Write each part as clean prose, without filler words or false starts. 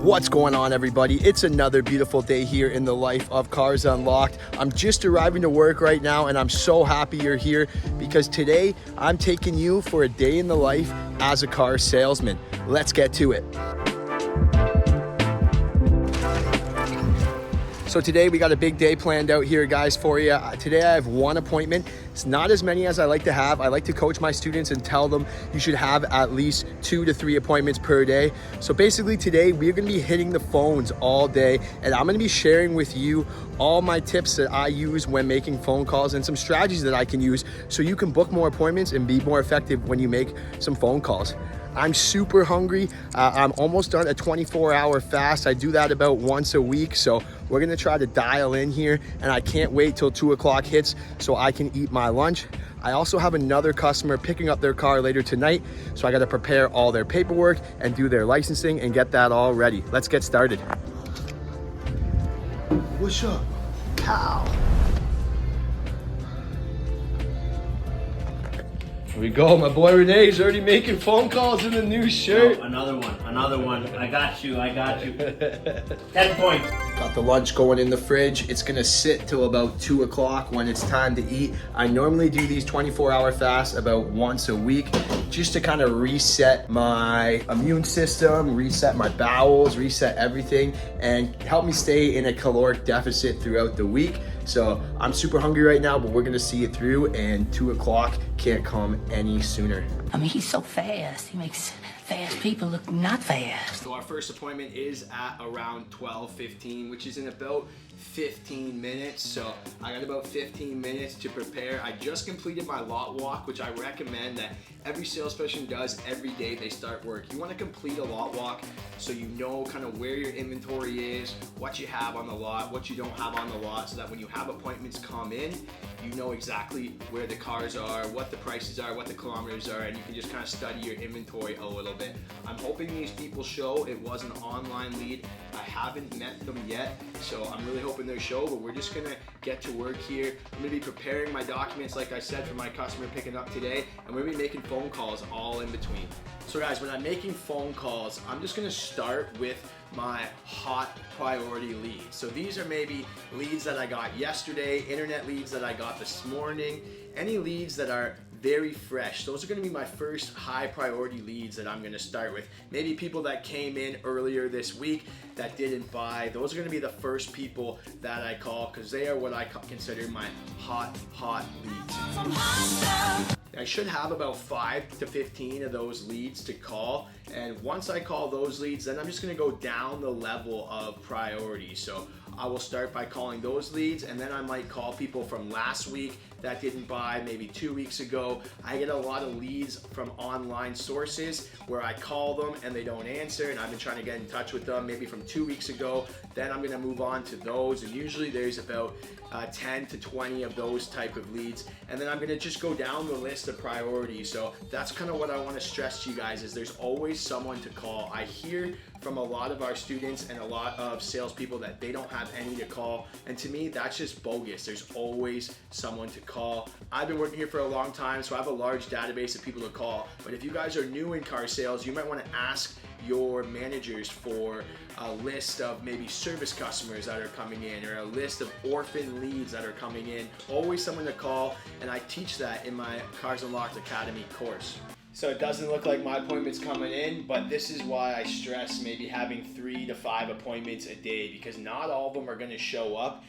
What's going on, everybody? It's another beautiful day here in the life of Cars Unlocked. I'm just arriving to work right now and I'm so happy you're here because today I'm taking you for a day in the life as a car salesman. Let's get to it. So today we got a big day planned out here, guys, for you. Today I have one appointment. It's not as many as I like to have. I like to coach my students and tell them you should have at least 2 to 3 appointments per day. So basically today we're gonna be hitting the phones all day and I'm gonna be sharing with you all my tips that I use when making phone calls and some strategies that I can use so you can book more appointments and be more effective when you make some phone calls. I'm super hungry. I'm almost done a 24-hour fast. I do that about once a week. So we're gonna try to dial in here and I can't wait till 2 o'clock hits so I can eat my lunch. I also have another customer picking up their car later tonight. So I gotta prepare all their paperwork and do their licensing and get that all ready. Let's get started. What's up? Cow. Here we go, my boy Renee's already making phone calls in the new shirt. Oh, another one. I got you. 10 points. Got the lunch going in the fridge. It's gonna sit till about 2 o'clock when it's time to eat. I normally do these 24-hour fasts about once a week just to kind of reset my immune system, reset my bowels, reset everything, and help me stay in a caloric deficit throughout the week. So I'm super hungry right now, but we're gonna see it through, and 2 o'clock can't come any sooner. I mean, he's so fast. He makes fast people look not fast. So our first appointment is at around 12:15, which is in about 15 minutes. So I got about 15 minutes to prepare. I just completed my lot walk, which I recommend that every salesperson does every day they start work. You want to complete a lot walk so you know kind of where your inventory is, what you have on the lot, what you don't have on the lot, so that when you have appointments come in, you know exactly where the cars are, what the prices are, what the kilometers are, and you can just kind of study your inventory a little bit. I'm hoping these people show. It was an online lead. I haven't met them yet, so I'm really hoping they show, but we're just gonna get to work here. I'm gonna be preparing my documents, like I said, for my customer picking up today, and we're gonna be making phone calls all in between. So guys, when I'm making phone calls, I'm just gonna start with my hot priority leads. So these are maybe leads that I got yesterday, internet leads that I got this morning, any leads that are very fresh. Those are gonna be my first high priority leads that I'm gonna start with. Maybe people that came in earlier this week that didn't buy. Those are gonna be the first people that I call because they are what I consider my hot leads. I should have about 5 to 15 of those leads to call, and once I call those leads, then I'm just gonna go down the level of priority. So I will start by calling those leads, and then I might call people from last week that didn't buy, maybe 2 weeks ago. I get a lot of leads from online sources where I call them and they don't answer, and I've been trying to get in touch with them maybe from 2 weeks ago. Then I'm gonna move on to those, and usually there's about 10 to 20 of those type of leads, and then I'm gonna just go down the list of priorities. So that's kind of what I want to stress to you guys, is there's always someone to call. I hear from a lot of our students and a lot of salespeople that they don't have any to call, and to me that's just bogus. There's always someone to call. I've been working here for a long time, so I have a large database of people to call, but if you guys are new in car sales, you might want to ask your managers for a list of maybe service customers that are coming in, or a list of orphan leads that are coming in. Always someone to call, and I teach that in my Cars Unlocked Academy course. So it doesn't look like my appointment's coming in, but this is why I stress maybe having 3 to 5 appointments a day, because not all of them are going to show up.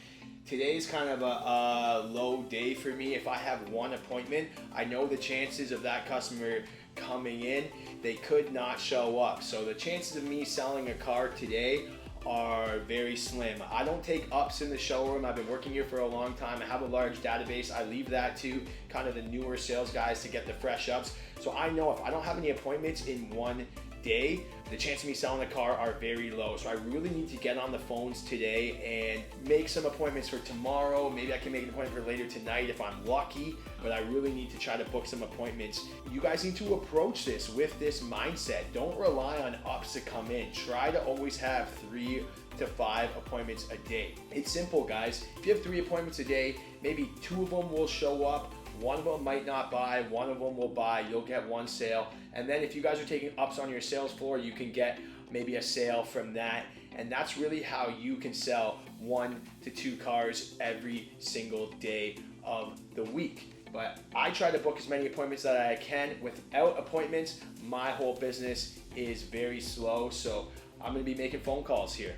Today's kind of a low day for me. If I have one appointment, I know the chances of that customer coming in, they could not show up. So the chances of me selling a car today are very slim. I don't take ups in the showroom. I've been working here for a long time. I have a large database. I leave that to kind of the newer sales guys to get the fresh ups. So I know if I don't have any appointments in one day, the chance of me selling a car are very low. So I really need to get on the phones today and make some appointments for tomorrow. Maybe I can make an appointment for later tonight if I'm lucky, but I really need to try to book some appointments. You guys need to approach this with this mindset. Don't rely on ups to come in. Try to always have 3 to 5 appointments a day. It's simple, guys. If you have 3 appointments a day, maybe 2 of them will show up. One of them might not buy, one of them will buy, you'll get 1 sale. And then if you guys are taking ups on your sales floor, you can get maybe a sale from that. And that's really how you can sell 1 to 2 cars every single day of the week. But I try to book as many appointments that I can. Without appointments, my whole business is very slow. So I'm gonna be making phone calls here.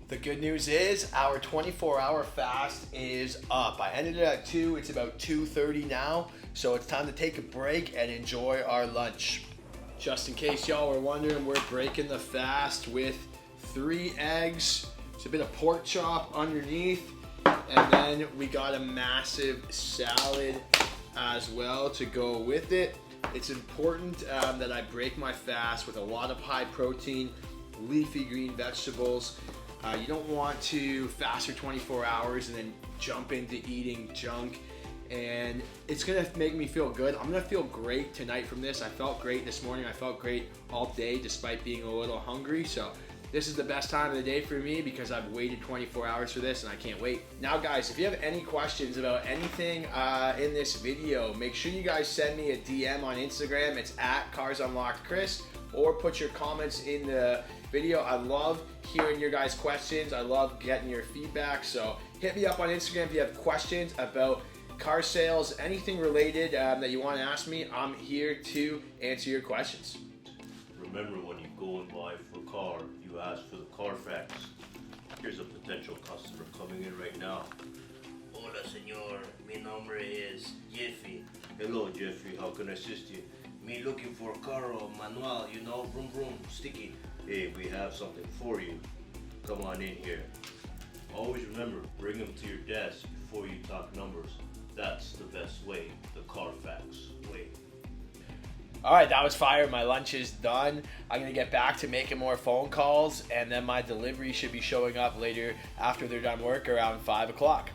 The good news is our 24-hour fast is up. I ended it at 2, it's about 2:30 now. So it's time to take a break and enjoy our lunch. Just in case y'all were wondering, we're breaking the fast with 3 eggs. It's a bit of pork chop underneath. And then we got a massive salad as well to go with it. It's important that I break my fast with a lot of high protein, leafy green vegetables. You don't want to fast for 24 hours and then jump into eating junk. And it's gonna make me feel good. I'm gonna feel great tonight from this. I felt great this morning. I felt great all day despite being a little hungry. So this is the best time of the day for me because I've waited 24 hours for this and I can't wait. Now guys, if you have any questions about anything in this video, make sure you guys send me a DM on Instagram. It's at carsunlockedchris, or put your comments in the video. I love hearing your guys' questions. I love getting your feedback. So hit me up on Instagram if you have questions about car sales, anything related that you want to ask me. I'm here to answer your questions. Remember, when you go and buy for a car, you ask for the Carfax. Here's a potential customer coming in right now. Hola, señor. Mi nombre es Jeffy. Hello, Jeffy. How can I assist you? Me looking for a carro manual, you know, vroom vroom, sticky. Hey, we have something for you. Come on in here. Always remember, bring them to your desk before you talk numbers. That's the best way, the Carfax way. All right, that was fire. My lunch is done. I'm gonna get back to making more phone calls, and then my delivery should be showing up later after they're done work around 5 o'clock.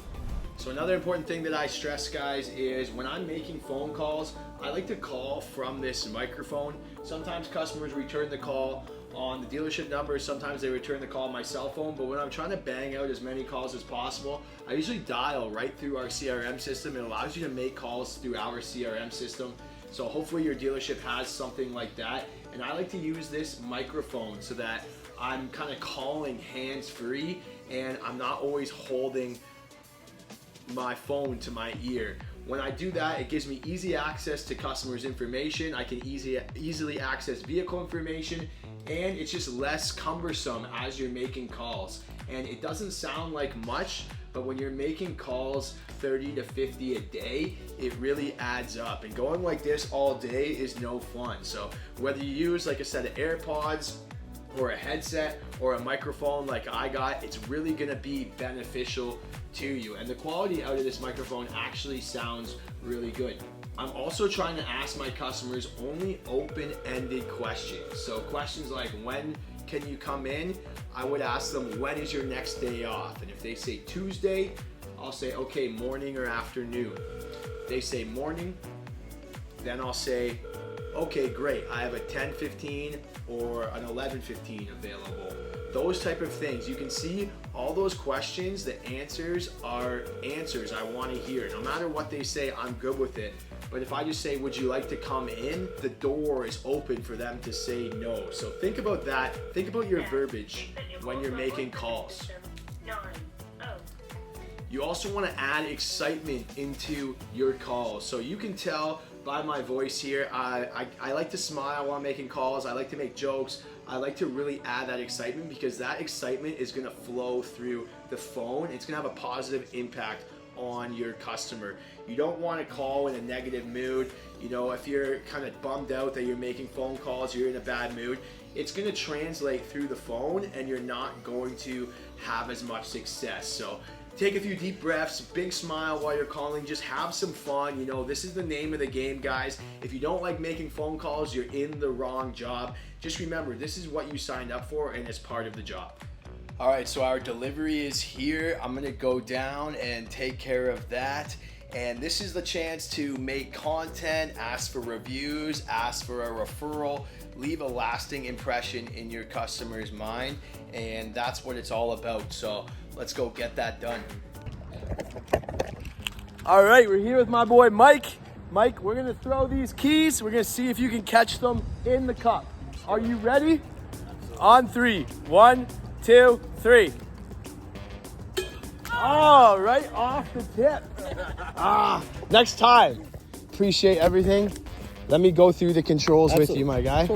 So another important thing that I stress, guys, is when I'm making phone calls, I like to call from this microphone. Sometimes customers return the call on the dealership number, sometimes they return the call on my cell phone, but when I'm trying to bang out as many calls as possible, I usually dial right through our CRM system. It allows you to make calls through our CRM system. So hopefully your dealership has something like that. And I like to use this microphone so that I'm kind of calling hands-free and I'm not always holding my phone to my ear. When I do that, it gives me easy access to customers' information. I can easily access vehicle information, and it's just less cumbersome as you're making calls. And it doesn't sound like much, but when you're making calls 30 to 50 a day, it really adds up. And going like this all day is no fun. So whether you use like a set of AirPods or a headset or a microphone like I got, it's really gonna be beneficial to you. And the quality out of this microphone actually sounds really good. I'm also trying to ask my customers only open-ended questions. So questions like, when can you come in? I would ask them, when is your next day off? And if they say Tuesday, I'll say, okay, morning or afternoon. If they say morning, then I'll say, okay, great, I have a 10:15 or an 11:15 available. Those type of things. You can see all those questions, the answers are answers I want to hear. No matter what they say, I'm good with it. But if I just say, would you like to come in? The door is open for them to say no. So think about that. Think about your verbiage when you're making calls. You also want to add excitement into your calls. So you can tell by my voice here, I like to smile while I'm making calls. I like to make jokes. I like to really add that excitement because that excitement is going to flow through the phone. It's going to have a positive impact on your customer. You don't want to call in a negative mood. You know, if you're kind of bummed out that you're making phone calls, you're in a bad mood, it's going to translate through the phone and you're not going to have as much success. So take a few deep breaths, big smile while you're calling, just have some fun. You know, this is the name of the game, guys. If you don't like making phone calls, you're in the wrong job. Just remember, this is what you signed up for and it's part of the job. All right, so our delivery is here. I'm gonna go down and take care of that. And this is the chance to make content, ask for reviews, ask for a referral, leave a lasting impression in your customer's mind. And that's what it's all about. So let's go get that done. All right, we're here with my boy Mike. Mike, we're gonna throw these keys. We're gonna see if you can catch them in the cup. Are you ready? On 3. 1, 2, 3. Oh, right off the tip. Next time. Appreciate everything. Let me go through the controls with you, my guy.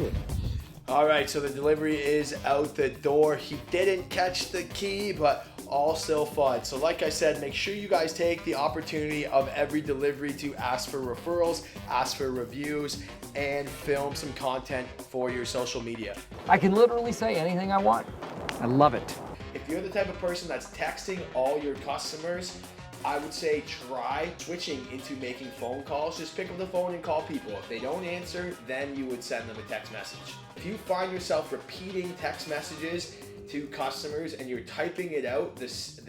All right, so the delivery is out the door. He didn't catch the key, but all still fun. So like I said, make sure you guys take the opportunity of every delivery to ask for referrals, ask for reviews, and film some content for your social media. I can literally say anything I want. I love it. If you're the type of person that's texting all your customers, I would say try switching into making phone calls. Just pick up the phone and call people. If they don't answer, then you would send them a text message. If you find yourself repeating text messages to customers and you're typing it out,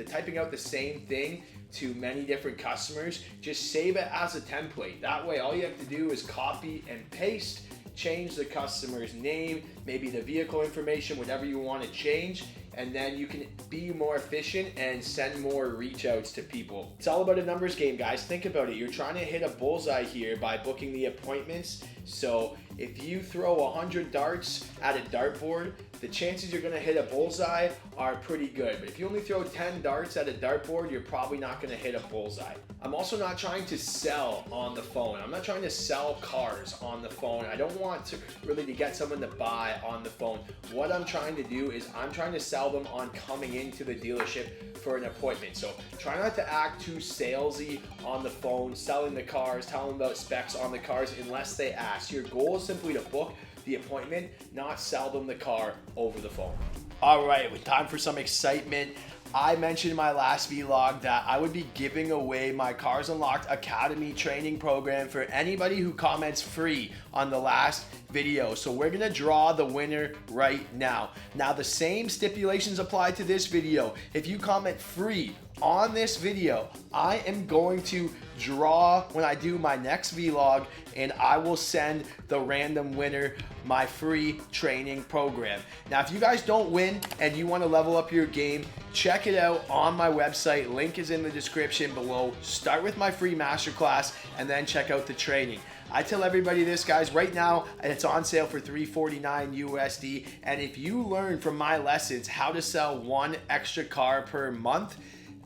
typing out the same thing to many different customers, just save it as a template. That way, all you have to do is copy and paste, change the customer's name, maybe the vehicle information, whatever you want to change, and then you can be more efficient and send more reach outs to people. It's all about a numbers game, guys. Think about it. You're trying to hit a bullseye here by booking the appointments. So if you throw 100 darts at a dartboard, the chances you're gonna hit a bullseye are pretty good. But if you only throw 10 darts at a dartboard, you're probably not gonna hit a bullseye. I'm also not trying to sell on the phone. I'm not trying to sell cars on the phone. I don't want to really get someone to buy on the phone. What I'm trying to do is I'm trying to sell them on coming into the dealership for an appointment. So try not to act too salesy on the phone, selling the cars, telling them about specs on the cars unless they ask. Your goal is simply to book the appointment, not sell them the car over the phone. All right, with time for some excitement. I mentioned in my last vlog that I would be giving away my Cars Unlocked Academy training program for anybody who comments free on the last video. So we're gonna draw the winner right now. Now the same stipulations apply to this video. If you comment free on this video, I am going to draw when I do my next vlog, and I will send the random winner my free training program. Now, if you guys don't win and you want to level up your game, check it out on my website. Link is in the description below. Start with my free masterclass and then check out the training. I tell everybody this, guys, right now it's on sale for $349 USD. And if you learn from my lessons how to sell one extra car per month,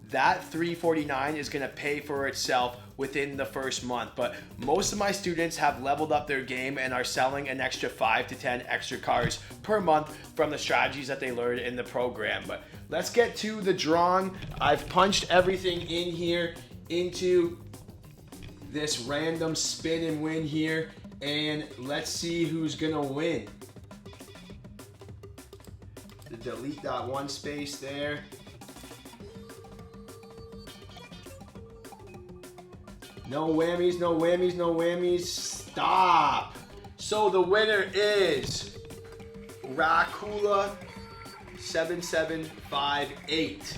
that $349 is gonna pay for itself within the first month. But most of my students have leveled up their game and are selling an extra 5 to 10 extra cars per month from the strategies that they learned in the program. But let's get to the drawing. I've punched everything in here into this random spin and win here, and let's see who's gonna win. Delete that one space there. No whammies, no whammies, no whammies. Stop. So the winner is Rakula7758.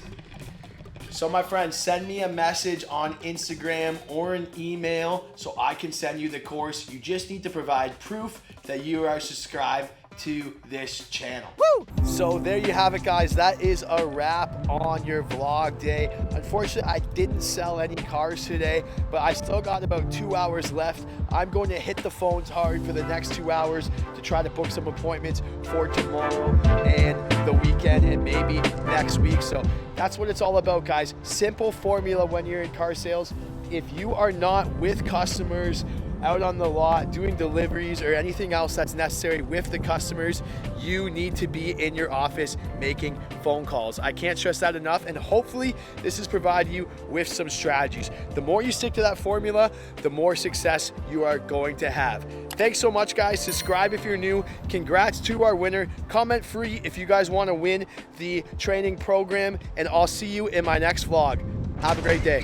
So my friends, send me a message on Instagram or an email so I can send you the course. You just need to provide proof that you are subscribed to this channel. Woo! So there you have it, guys. That is a wrap on your vlog day. Unfortunately, I didn't sell any cars today, but I still got about 2 hours left. I'm going to hit the phones hard for the next 2 hours to try to book some appointments for tomorrow and the weekend and maybe next week. So that's what it's all about, guys. Simple formula when you're in car sales. If you are not with customers, out on the lot, doing deliveries or anything else that's necessary with the customers, you need to be in your office making phone calls. I can't stress that enough, and hopefully this has provided you with some strategies. The more you stick to that formula, the more success you are going to have. Thanks so much, guys. Subscribe if you're new. Congrats to our winner. Comment free if you guys want to win the training program, and I'll see you in my next vlog. Have a great day.